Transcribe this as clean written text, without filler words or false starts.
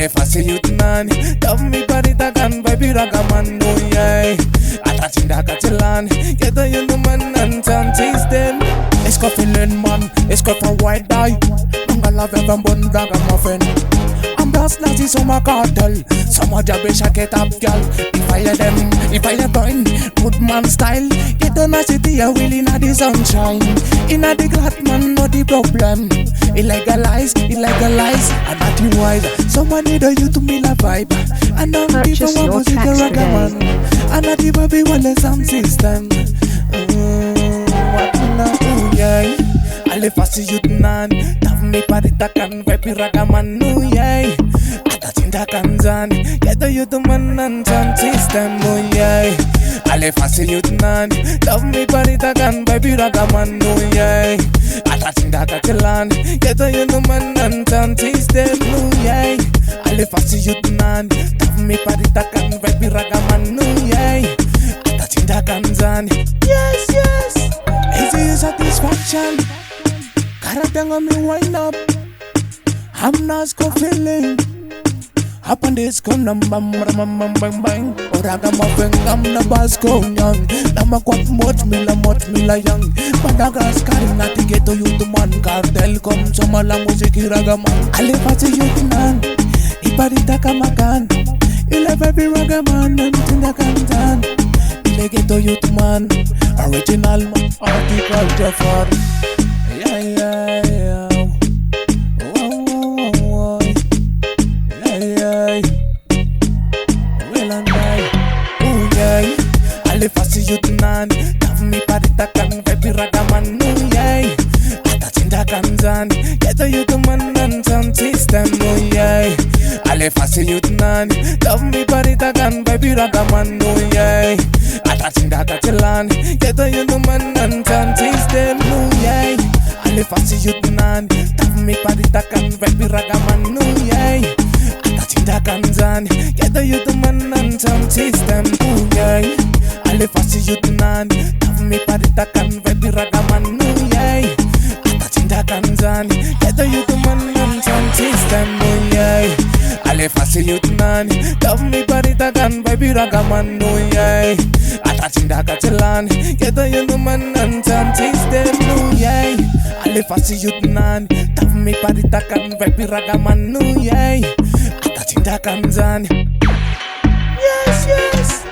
Ale fasi yutnan Dami paritakan baby ragaman Nuyay Atacinda kacilan Kita yunuman Antan system Isko feeling man Isko for white die Mangala vegan bun ragamuffin I'm just nazi so my cartel Some of the shake it up girl If I let them, if I let burn Good man style Get on a city a wheel in the sunshine In a the glad man not the problem Illegalize And not the wise Someone need a you to me la vibe And I'm people Purchase want your music tracks ragaman And not the baby want the sound system What na yeah Ale fasi yutnan Taf mi paritakan baby ragaman Nuyay Atacinda kanzan Kita yutuman Antan system Nuyay Ale fasi yutnan Taf mi paritakan baby ragaman Nuyay Atacinda kacilan Kita yutuman Antan system Nuyay Ale fasi yutnan Taf mi paritakan baby ragaman Nuyay Atacinda kanzan Yes Easy satisfaction Karatanga me wind up I'm not feeling Up on this come nam bam bam bam bang Oraga mapeng am na basko nyang Nama kwat mot mila yang Madagascar nati geto yutuman Cartel kom sama la musiki ragaman Ale fasi yutunan Iparita kamakan Ile baby ragaman Nantinda kantan Ile geto yutuman Original man Article Jafar Yeah. Whoa. Yeah. Well and I. Oh yeah. Ale fasi yutnan. Taf mi paritakan baby ragaman. Oh yeah. Atacinda kanzan. Kita yutuman Antan system. Oh yeah. Ale fasi yutnan. Taf mi paritakan baby ragaman. Oh yeah. Atacinda kacilan. Kita yutuman Antan system. Oh yeah. Ale fasi yutnan Taf mi paritakan baby ragaman Nuyay Atacinda kanzan Kita yutuman Antan system Nuyay Ale fasi yutnan Taf mi paritakan baby ragaman Nuyay Atacinda kanzan Kita yutuman Antan system Nuyay Ale fasi yutnan Taf mi paritakan baby ragaman Nuyay Atacinda kacilan Kita yutuman Antan system Nuyay Ale fasi yutnan Taf mi paritakan baby ragaman Nuyay Atacinda kanzan Yes